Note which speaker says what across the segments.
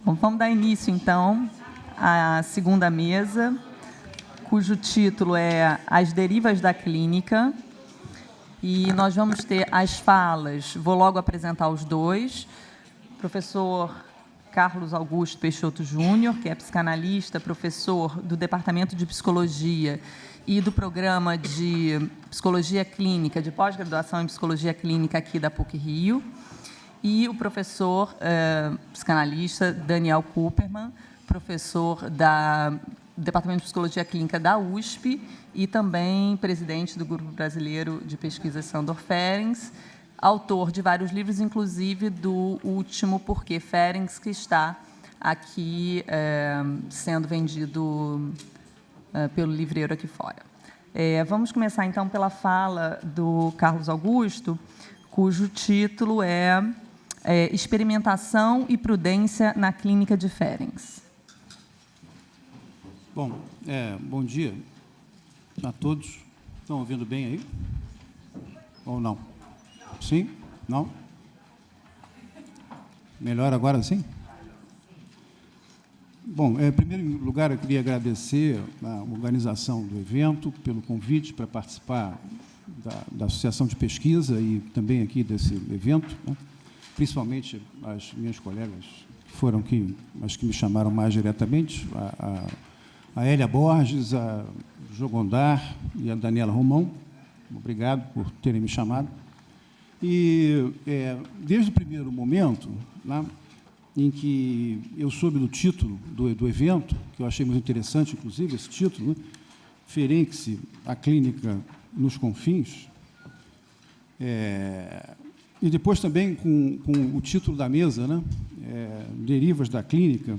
Speaker 1: Bom, vamos dar início, então, à segunda mesa, cujo título é As Derivas da Clínica. E nós vamos ter as falas, vou logo apresentar os dois. Professor Carlos Augusto Peixoto Júnior, que é psicanalista, professor do Departamento de Psicologia e do Programa de Psicologia Clínica, de pós-graduação em Psicologia Clínica aqui da PUC-Rio. E o professor psicanalista Daniel Kupperman, professor do Departamento de Psicologia Clínica da USP e também presidente do Grupo Brasileiro de Pesquisa Sandor Ferencz, autor de vários livros, inclusive do último Porquê Ferencz, que está aqui sendo vendido pelo livreiro aqui fora. Vamos começar, então, pela fala do Carlos Augusto, cujo título é Experimentação e Prudência na Clínica de Ferencz.
Speaker 2: Bom, bom dia a todos. Estão ouvindo bem aí? Ou não? Sim? Não? Melhor agora sim? Bom, em primeiro lugar, eu queria agradecer a organização do evento pelo convite para participar da Associação de Pesquisa e também aqui desse evento, né? Principalmente as minhas colegas que foram as que me chamaram mais diretamente, a Hélia Borges, a Jo Gondar e a Daniela Romão. Obrigado por terem me chamado. E, desde o primeiro momento, né, em que eu soube do título do evento, que eu achei muito interessante, inclusive, esse título, né, Ferencz, a Clínica nos Confins, e depois também com o título da mesa, né, Derivas da Clínica,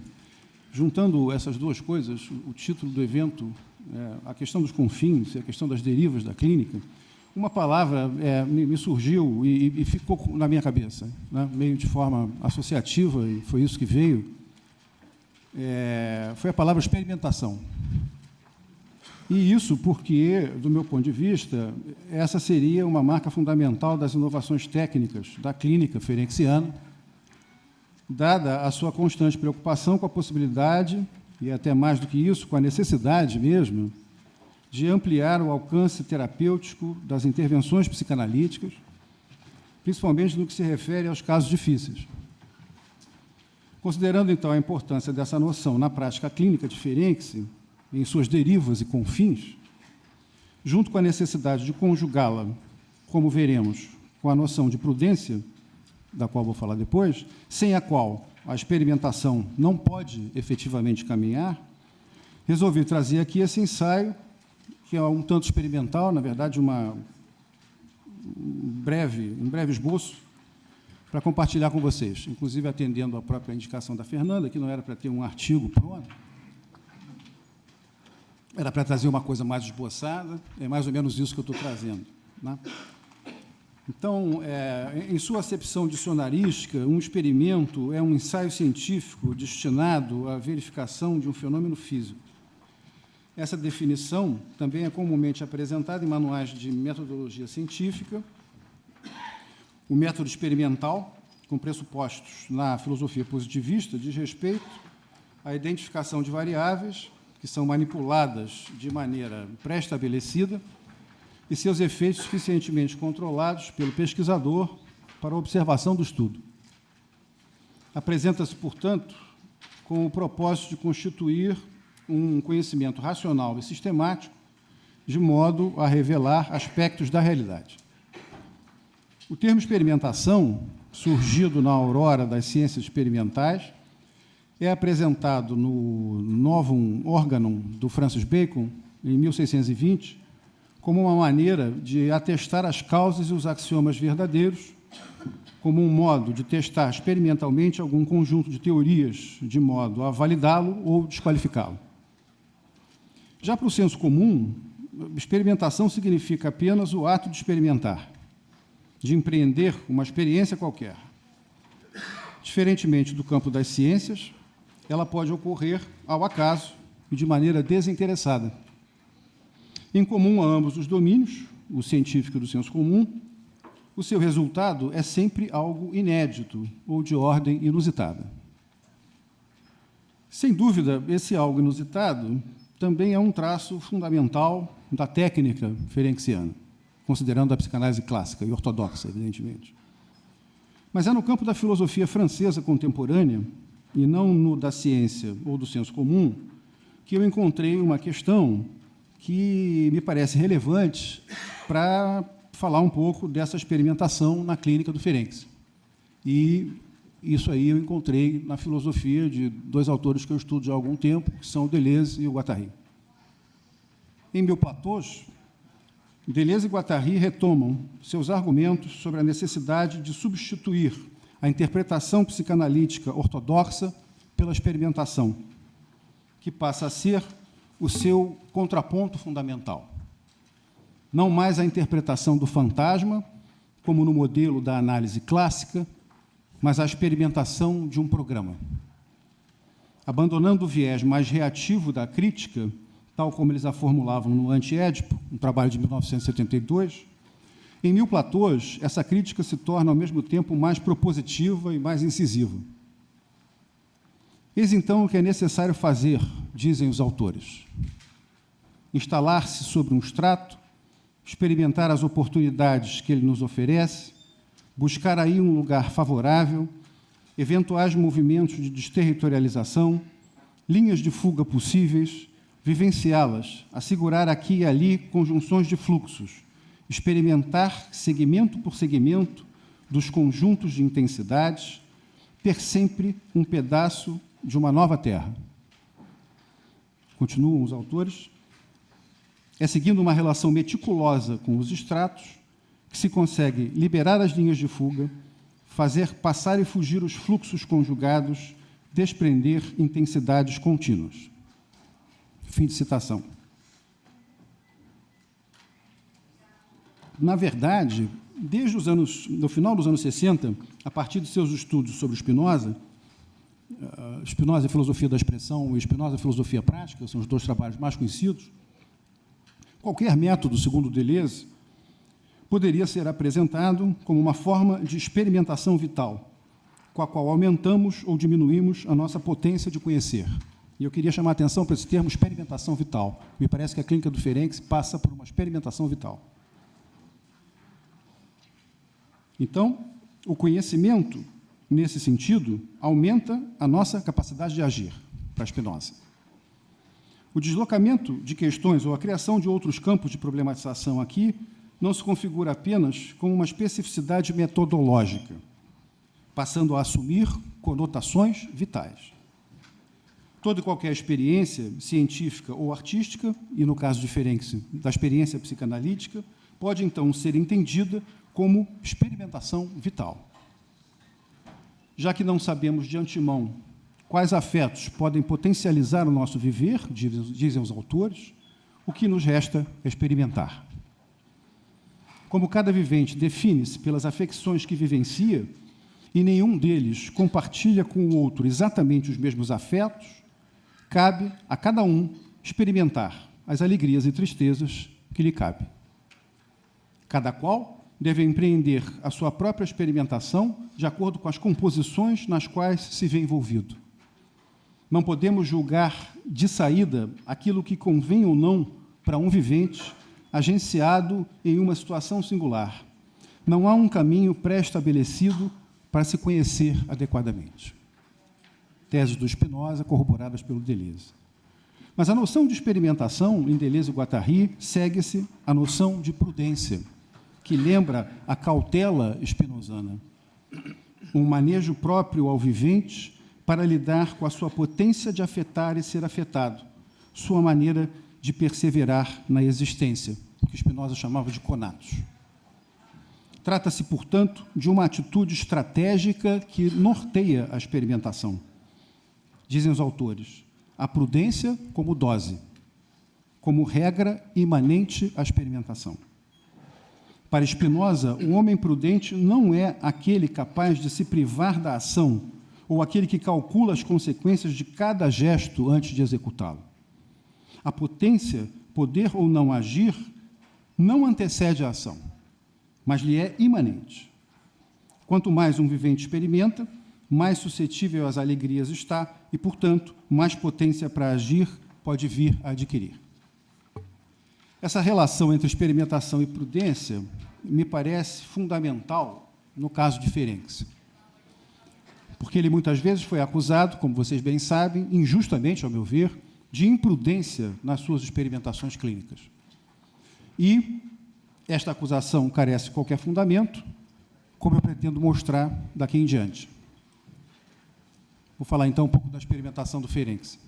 Speaker 2: juntando essas duas coisas, o título do evento, a questão dos confins e a questão das derivas da clínica, uma palavra me surgiu e ficou na minha cabeça, né, meio de forma associativa, e foi isso que veio, foi a palavra experimentação. E isso porque, do meu ponto de vista, essa seria uma marca fundamental das inovações técnicas da clínica ferenciana, dada a sua constante preocupação com a possibilidade, e até mais do que isso, com a necessidade mesmo, de ampliar o alcance terapêutico das intervenções psicanalíticas, principalmente no que se refere aos casos difíceis. Considerando, então, a importância dessa noção na prática clínica de Ferencz, em suas derivas e confins, junto com a necessidade de conjugá-la, como veremos, com a noção de prudência, da qual vou falar depois, sem a qual a experimentação não pode efetivamente caminhar, resolvi trazer aqui esse ensaio, que é um tanto experimental, na verdade, um breve esboço, para compartilhar com vocês, inclusive atendendo à própria indicação da Fernanda, que não era para ter um artigo pronto, era para trazer uma coisa mais esboçada, é mais ou menos isso que eu estou trazendo, né? Então, em sua acepção dicionarística, um experimento é um ensaio científico destinado à verificação de um fenômeno físico. Essa definição também é comumente apresentada em manuais de metodologia científica. O método experimental, com pressupostos na filosofia positivista, diz respeito à identificação de variáveis que são manipuladas de maneira pré-estabelecida e seus efeitos suficientemente controlados pelo pesquisador para a observação do estudo. Apresenta-se, portanto, com o propósito de constituir um conhecimento racional e sistemático, de modo a revelar aspectos da realidade. O termo experimentação, surgido na aurora das ciências experimentais, é apresentado no Novum Organum do Francis Bacon, em 1620, como uma maneira de atestar as causas e os axiomas verdadeiros, como um modo de testar experimentalmente algum conjunto de teorias, de modo a validá-lo ou desqualificá-lo. Já para o senso comum, experimentação significa apenas o ato de experimentar, de empreender uma experiência qualquer. Diferentemente do campo das ciências, ela pode ocorrer ao acaso e de maneira desinteressada. Em comum a ambos os domínios, o científico e do senso comum, o seu resultado é sempre algo inédito ou de ordem inusitada. Sem dúvida, esse algo inusitado também é um traço fundamental da técnica ferenciana, considerando a psicanálise clássica e ortodoxa, evidentemente. Mas é no campo da filosofia francesa contemporânea, e não no da ciência ou do senso comum, que eu encontrei uma questão que me parece relevante para falar um pouco dessa experimentação na clínica do Ferenczi. E isso aí eu encontrei na filosofia de dois autores que eu estudo já há algum tempo, que são o Deleuze e o Guattari. Em Mille Plateaux, Deleuze e Guattari retomam seus argumentos sobre a necessidade de substituir a interpretação psicanalítica ortodoxa pela experimentação, que passa a ser o seu contraponto fundamental. Não mais a interpretação do fantasma, como no modelo da análise clássica, mas a experimentação de um programa. Abandonando o viés mais reativo da crítica, tal como eles a formulavam no Anti-Édipo, um trabalho de 1972, em Mille Plateaux, essa crítica se torna, ao mesmo tempo, mais propositiva e mais incisiva. Eis, então, o que é necessário fazer, dizem os autores. Instalar-se sobre um extrato, experimentar as oportunidades que ele nos oferece, buscar aí um lugar favorável, eventuais movimentos de desterritorialização, linhas de fuga possíveis, vivenciá-las, assegurar aqui e ali conjunções de fluxos, experimentar segmento por segmento dos conjuntos de intensidades, ter sempre um pedaço de uma nova terra. Continuam os autores. É seguindo uma relação meticulosa com os extratos que se consegue liberar as linhas de fuga, fazer passar e fugir os fluxos conjugados, desprender intensidades contínuas. Fim de citação. Na verdade, desde no final dos anos 60, a partir de seus estudos sobre Spinoza, Spinoza e Filosofia da Expressão e Spinoza e Filosofia Prática, são os dois trabalhos mais conhecidos, qualquer método, segundo Deleuze, poderia ser apresentado como uma forma de experimentação vital, com a qual aumentamos ou diminuímos a nossa potência de conhecer. E eu queria chamar a atenção para esse termo experimentação vital. Me parece que a clínica do Ferenczi passa por uma experimentação vital. Então, o conhecimento, nesse sentido, aumenta a nossa capacidade de agir, para Spinoza. O deslocamento de questões ou a criação de outros campos de problematização aqui não se configura apenas como uma especificidade metodológica, passando a assumir conotações vitais. Toda e qualquer experiência científica ou artística, e no caso de Ferenczi, da experiência psicanalítica, pode, então, ser entendida como experimentação vital. Já que não sabemos de antemão quais afetos podem potencializar o nosso viver, dizem os autores, o que nos resta é experimentar. Como cada vivente define-se pelas afecções que vivencia, e nenhum deles compartilha com o outro exatamente os mesmos afetos, cabe a cada um experimentar as alegrias e tristezas que lhe cabe. Cada qual deve empreender a sua própria experimentação de acordo com as composições nas quais se vê envolvido. Não podemos julgar de saída aquilo que convém ou não para um vivente agenciado em uma situação singular. Não há um caminho pré-estabelecido para se conhecer adequadamente. Teses do Spinoza, corroboradas pelo Deleuze. Mas a noção de experimentação, em Deleuze e Guattari, segue-se a noção de prudência, que lembra a cautela spinozana, um manejo próprio ao vivente para lidar com a sua potência de afetar e ser afetado, sua maneira de perseverar na existência, que Spinoza chamava de conatos. Trata-se, portanto, de uma atitude estratégica que norteia a experimentação. Dizem os autores, a prudência como dose, como regra imanente à experimentação. Para Spinoza, o homem prudente não é aquele capaz de se privar da ação ou aquele que calcula as consequências de cada gesto antes de executá-lo. A potência, poder ou não agir, não antecede a ação, mas lhe é imanente. Quanto mais um vivente experimenta, mais suscetível às alegrias está e, portanto, mais potência para agir pode vir a adquirir. Essa relação entre experimentação e prudência me parece fundamental no caso de Ferenczi, porque ele muitas vezes foi acusado, como vocês bem sabem, injustamente, ao meu ver, de imprudência nas suas experimentações clínicas. E esta acusação carece de qualquer fundamento, como eu pretendo mostrar daqui em diante. Vou falar, então, um pouco da experimentação do Ferenczi.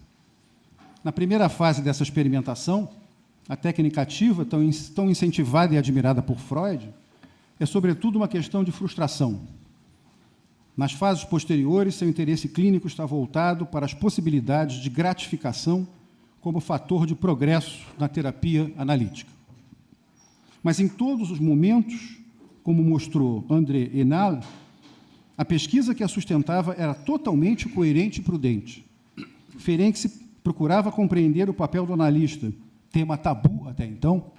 Speaker 2: Na primeira fase dessa experimentação, a técnica ativa, tão incentivada e admirada por Freud, é, sobretudo, uma questão de frustração. Nas fases posteriores, seu interesse clínico está voltado para as possibilidades de gratificação como fator de progresso na terapia analítica. Mas, em todos os momentos, como mostrou André Hénal, a pesquisa que a sustentava era totalmente coerente e prudente. Ferenczi procurava compreender o papel do analista, tema tabu até então,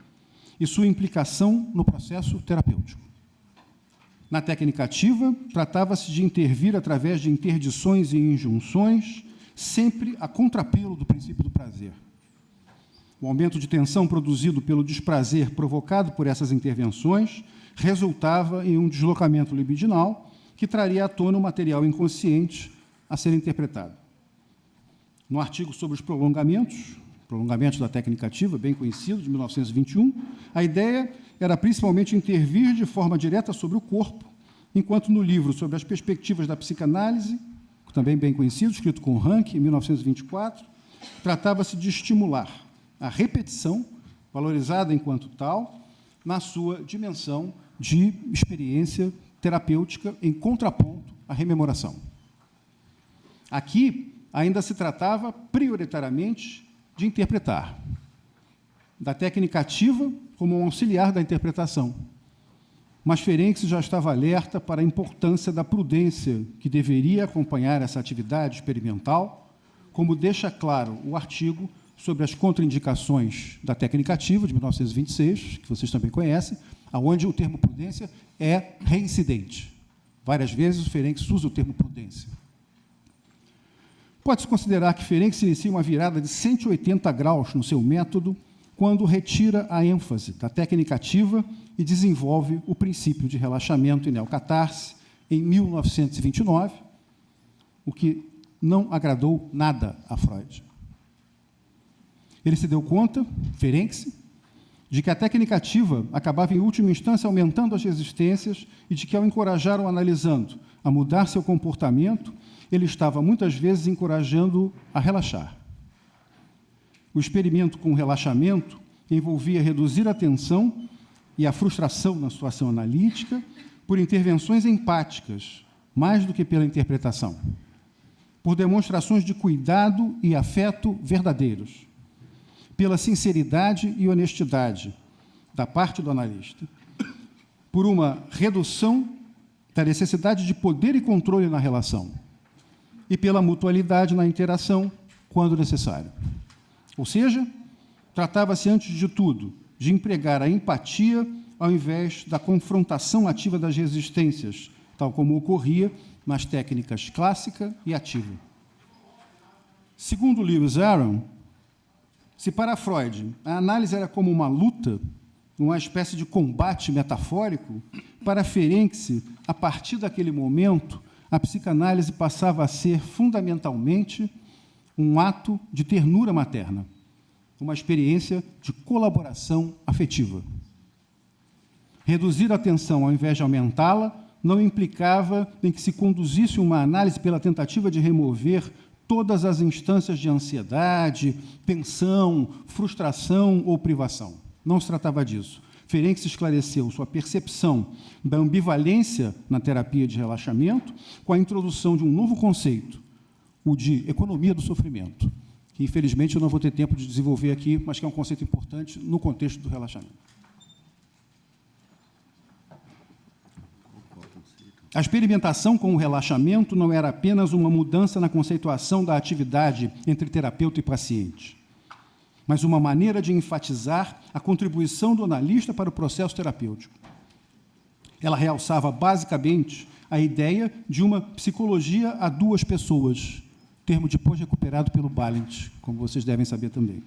Speaker 2: e sua implicação no processo terapêutico. Na técnica ativa, tratava-se de intervir através de interdições e injunções, sempre a contrapelo do princípio do prazer. O aumento de tensão produzido pelo desprazer provocado por essas intervenções resultava em um deslocamento libidinal que traria à tona o material inconsciente a ser interpretado. No artigo sobre os prolongamentos da técnica ativa, bem conhecido, de 1921, a ideia era principalmente intervir de forma direta sobre o corpo, enquanto no livro sobre as perspectivas da psicanálise, também bem conhecido, escrito com Rank, em 1924, tratava-se de estimular a repetição, valorizada enquanto tal, na sua dimensão de experiência terapêutica em contraponto à rememoração. Aqui, ainda se tratava prioritariamente de interpretar, da técnica ativa como um auxiliar da interpretação. Mas Ferenczi já estava alerta para a importância da prudência que deveria acompanhar essa atividade experimental, como deixa claro o artigo sobre as contraindicações da técnica ativa, de 1926, que vocês também conhecem, onde o termo prudência é reincidente. Várias vezes o Ferenczi usa o termo prudência. Pode-se considerar que Ferenczi inicia uma virada de 180 graus no seu método quando retira a ênfase da técnica ativa e desenvolve o princípio de relaxamento e neocatarse em 1929, o que não agradou nada a Freud. Ele se deu conta, Ferenczi, de que a técnica ativa acabava, em última instância, aumentando as resistências e de que, ao encorajar o analisando a mudar seu comportamento, ele estava, muitas vezes, encorajando-o a relaxar. O experimento com o relaxamento envolvia reduzir a tensão e a frustração na sua ação analítica por intervenções empáticas, mais do que pela interpretação, por demonstrações de cuidado e afeto verdadeiros, pela sinceridade e honestidade da parte do analista, por uma redução da necessidade de poder e controle na relação e pela mutualidade na interação, quando necessário. Ou seja, tratava-se, antes de tudo, de empregar a empatia ao invés da confrontação ativa das resistências, tal como ocorria nas técnicas clássica e ativa. Segundo Lewis Aron, se para Freud a análise era como uma luta, uma espécie de combate metafórico, para Ferenczi, a partir daquele momento, a psicanálise passava a ser fundamentalmente um ato de ternura materna, uma experiência de colaboração afetiva. Reduzir a tensão ao invés de aumentá-la não implicava em que se conduzisse uma análise pela tentativa de remover todas as instâncias de ansiedade, tensão, frustração ou privação. Não se tratava disso. Ferenczi esclareceu sua percepção da ambivalência na terapia de relaxamento com a introdução de um novo conceito, o de economia do sofrimento, que, infelizmente, eu não vou ter tempo de desenvolver aqui, mas que é um conceito importante no contexto do relaxamento. A experimentação com o relaxamento não era apenas uma mudança na conceituação da atividade entre terapeuta e paciente, mas uma maneira de enfatizar a contribuição do analista para o processo terapêutico. Ela realçava, basicamente, a ideia de uma psicologia a duas pessoas, termo depois recuperado pelo Balint, como vocês devem saber também.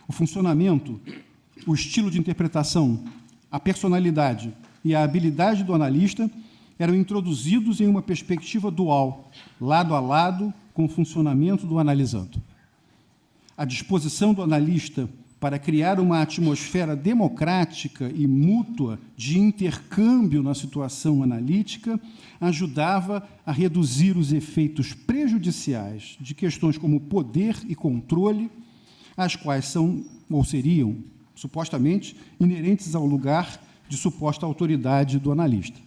Speaker 2: O funcionamento, o estilo de interpretação, a personalidade e a habilidade do analista eram introduzidos em uma perspectiva dual, lado a lado com o funcionamento do analisando. A disposição do analista para criar uma atmosfera democrática e mútua de intercâmbio na situação analítica ajudava a reduzir os efeitos prejudiciais de questões como poder e controle, as quais são, ou seriam, supostamente, inerentes ao lugar de suposta autoridade do analista.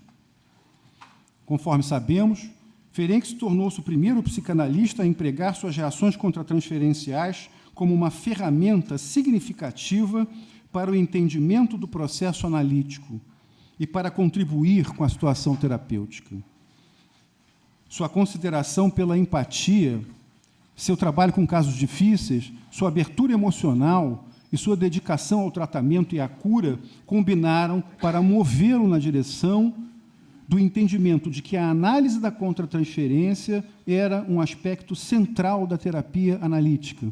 Speaker 2: Conforme sabemos, Ferenczi tornou-se o primeiro psicanalista a empregar suas reações contratransferenciais como uma ferramenta significativa para o entendimento do processo analítico e para contribuir com a situação terapêutica. Sua consideração pela empatia, seu trabalho com casos difíceis, sua abertura emocional e sua dedicação ao tratamento e à cura combinaram para movê-lo na direção do entendimento de que a análise da contratransferência era um aspecto central da terapia analítica.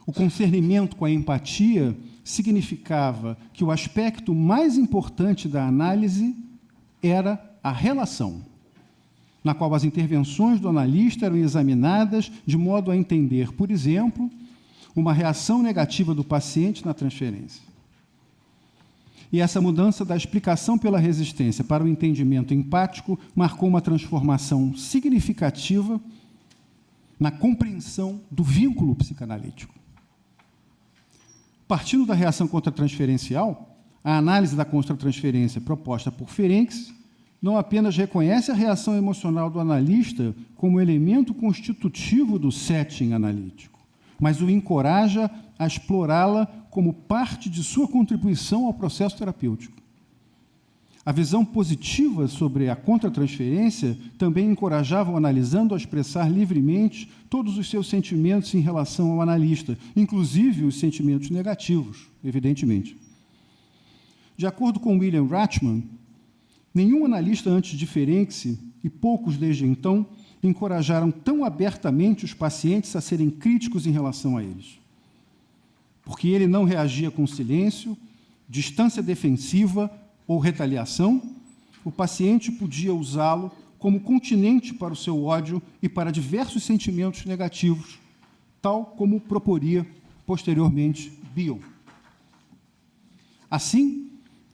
Speaker 2: O concernimento com a empatia significava que o aspecto mais importante da análise era a relação, na qual as intervenções do analista eram examinadas de modo a entender, por exemplo, uma reação negativa do paciente na transferência. E essa mudança da explicação pela resistência para o entendimento empático marcou uma transformação significativa na compreensão do vínculo psicanalítico. Partindo da reação contratransferencial, a análise da contratransferência proposta por Ferenczi não apenas reconhece a reação emocional do analista como elemento constitutivo do setting analítico, mas o encoraja a explorá-la como parte de sua contribuição ao processo terapêutico. A visão positiva sobre a contratransferência também encorajava o analisando a expressar livremente todos os seus sentimentos em relação ao analista, inclusive os sentimentos negativos, evidentemente. De acordo com William Rachman, nenhum analista antes de Ferenczi, e poucos desde então, encorajaram tão abertamente os pacientes a serem críticos em relação a eles. Porque ele não reagia com silêncio, distância defensiva ou retaliação, o paciente podia usá-lo como continente para o seu ódio e para diversos sentimentos negativos, tal como proporia posteriormente Bion. Assim,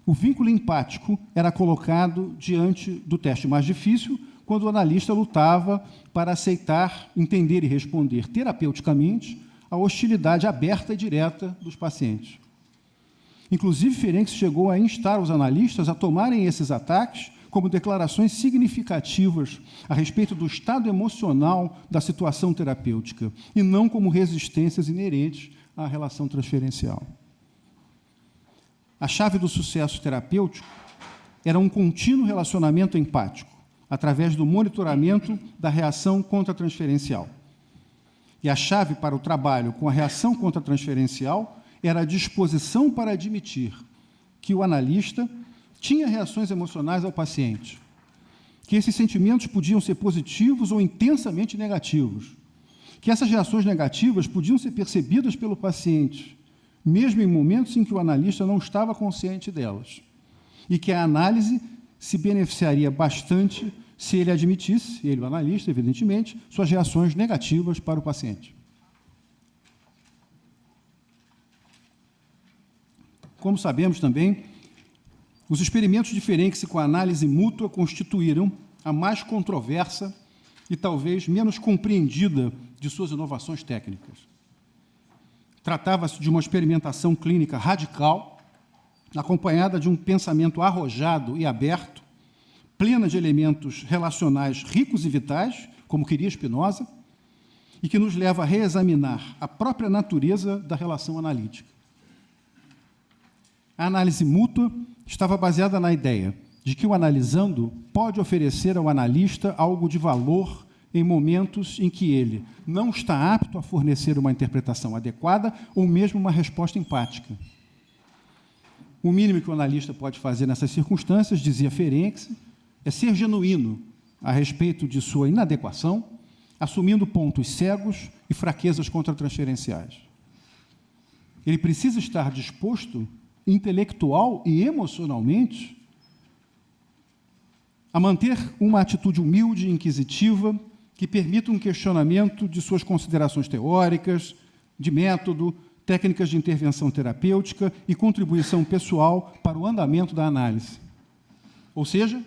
Speaker 2: o vínculo empático era colocado diante do teste mais difícil, quando o analista lutava para aceitar, entender e responder terapeuticamente à hostilidade aberta e direta dos pacientes. Inclusive, Ferenczi chegou a instar os analistas a tomarem esses ataques como declarações significativas a respeito do estado emocional da situação terapêutica, e não como resistências inerentes à relação transferencial. A chave do sucesso terapêutico era um contínuo relacionamento empático, através do monitoramento da reação contratransferencial. E a chave para o trabalho com a reação contratransferencial era a disposição para admitir que o analista tinha reações emocionais ao paciente, que esses sentimentos podiam ser positivos ou intensamente negativos, que essas reações negativas podiam ser percebidas pelo paciente, mesmo em momentos em que o analista não estava consciente delas, e que a análise se beneficiaria bastante se ele admitisse, ele, o analista, evidentemente, suas reações negativas para o paciente. Como sabemos também, os experimentos de Ferenczi com a análise mútua constituíram a mais controversa e talvez menos compreendida de suas inovações técnicas. Tratava-se de uma experimentação clínica radical, acompanhada de um pensamento arrojado e aberto, plena de elementos relacionais ricos e vitais, como queria Spinoza, e que nos leva a reexaminar a própria natureza da relação analítica. A análise mútua estava baseada na ideia de que o analisando pode oferecer ao analista algo de valor em momentos em que ele não está apto a fornecer uma interpretação adequada ou mesmo uma resposta empática. O mínimo que o analista pode fazer nessas circunstâncias, dizia Ferenczi, é ser genuíno a respeito de sua inadequação, assumindo pontos cegos e fraquezas contratransferenciais. Ele precisa estar disposto, intelectual e emocionalmente, a manter uma atitude humilde e inquisitiva que permita um questionamento de suas considerações teóricas, de método, técnicas de intervenção terapêutica e contribuição pessoal para o andamento da análise. Ou seja,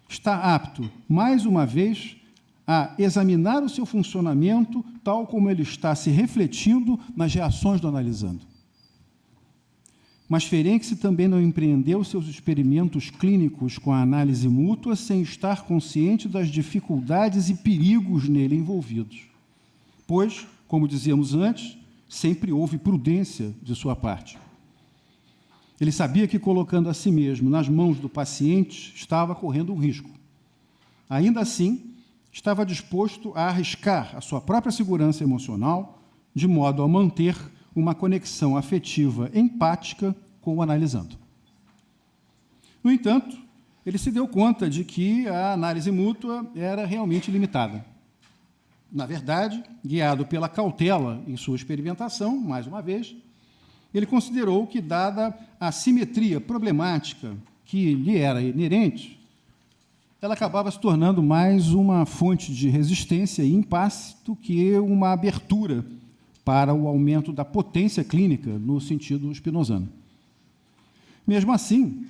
Speaker 2: está apto, mais uma vez, a examinar o seu funcionamento tal como ele está se refletindo nas reações do analisando. Mas Ferenczi também não empreendeu seus experimentos clínicos com a análise mútua sem estar consciente das dificuldades e perigos nele envolvidos. Pois, como dizíamos antes, sempre houve prudência de sua parte. Ele sabia que, colocando a si mesmo nas mãos do paciente, estava correndo um risco. Ainda assim, estava disposto a arriscar a sua própria segurança emocional, de modo a manter uma conexão afetiva empática com o analisando. No entanto, ele se deu conta de que a análise mútua era realmente limitada. Na verdade, guiado pela cautela em sua experimentação, mais uma vez, ele considerou que, dada a simetria problemática que lhe era inerente, ela acabava se tornando mais uma fonte de resistência e impasse do que uma abertura para o aumento da potência clínica no sentido spinozano. Mesmo assim,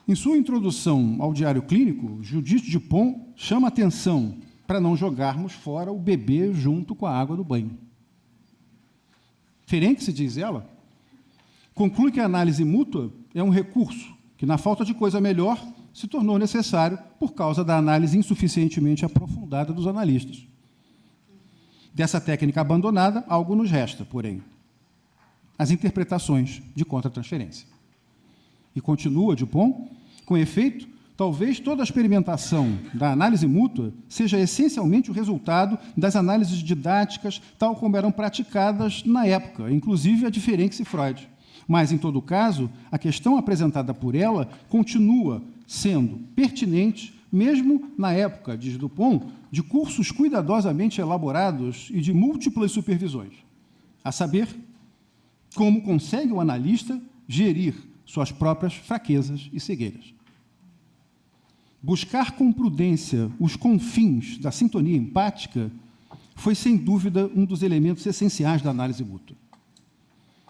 Speaker 2: em sua introdução ao diário clínico, Judith Dupont chama atenção para não jogarmos fora o bebê junto com a água do banho. Ferenczi, diz ela, conclui que a análise mútua é um recurso que, na falta de coisa melhor, se tornou necessário por causa da análise insuficientemente aprofundada dos analistas. Dessa técnica abandonada, algo nos resta, porém, as interpretações de contratransferência. E continua Dupont, com efeito, talvez toda a experimentação da análise mútua seja essencialmente o resultado das análises didáticas tal como eram praticadas na época, inclusive a de Ferenczi e Freud. Mas, em todo caso, a questão apresentada por ela continua sendo pertinente, mesmo na época, diz Dupont, de cursos cuidadosamente elaborados e de múltiplas supervisões, a saber, como consegue o analista gerir suas próprias fraquezas e cegueiras. Buscar com prudência os confins da sintonia empática foi, sem dúvida, um dos elementos essenciais da análise mútua.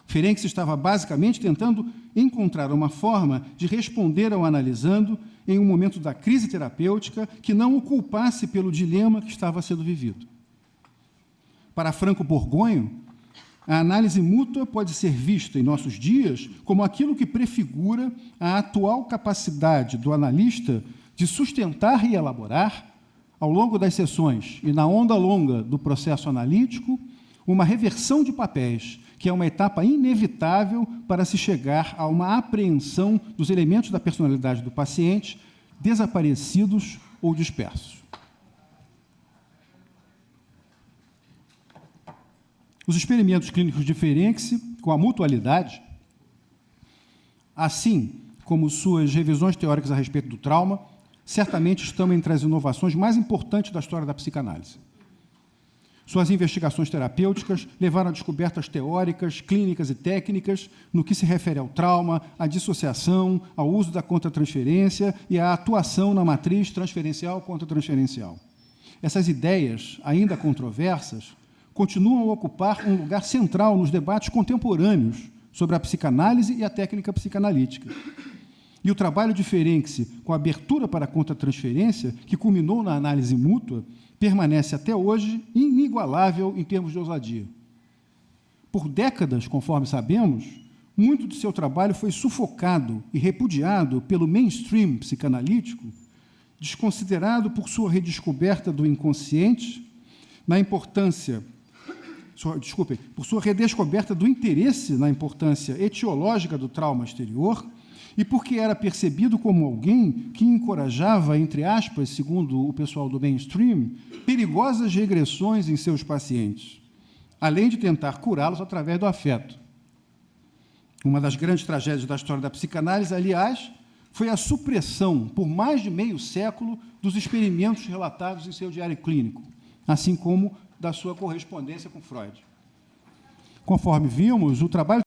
Speaker 2: Ferenczi estava basicamente tentando encontrar uma forma de responder ao analisando em um momento da crise terapêutica que não o culpasse pelo dilema que estava sendo vivido. Para Franco Borgonho, a análise mútua pode ser vista em nossos dias como aquilo que prefigura a atual capacidade do analista de sustentar e elaborar, ao longo das sessões e na onda longa do processo analítico, uma reversão de papéis, que é uma etapa inevitável para se chegar a uma apreensão dos elementos da personalidade do paciente desaparecidos ou dispersos. Os experimentos clínicos de Ferenczi, com a mutualidade, assim como suas revisões teóricas a respeito do trauma, certamente estão entre as inovações mais importantes da história da psicanálise. Suas investigações terapêuticas levaram a descobertas teóricas, clínicas e técnicas no que se refere ao trauma, à dissociação, ao uso da contratransferência e à atuação na matriz transferencial-contratransferencial. Essas ideias, ainda controversas, continuam a ocupar um lugar central nos debates contemporâneos sobre a psicanálise e a técnica psicanalítica. E o trabalho de Ferenczi, com a abertura para a contratransferência, que culminou na análise mútua, permanece até hoje inigualável em termos de ousadia. Por décadas, conforme sabemos, muito de seu trabalho foi sufocado e repudiado pelo mainstream psicanalítico, desconsiderado por sua redescoberta do inconsciente, por sua redescoberta do interesse na importância etiológica do trauma exterior e porque era percebido como alguém que encorajava, entre aspas, segundo o pessoal do mainstream, perigosas regressões em seus pacientes, além de tentar curá-los através do afeto. Uma das grandes tragédias da história da psicanálise, aliás, foi a supressão, por mais de meio século, dos experimentos relatados em seu diário clínico, assim como da sua correspondência com Freud. Conforme vimos, o trabalho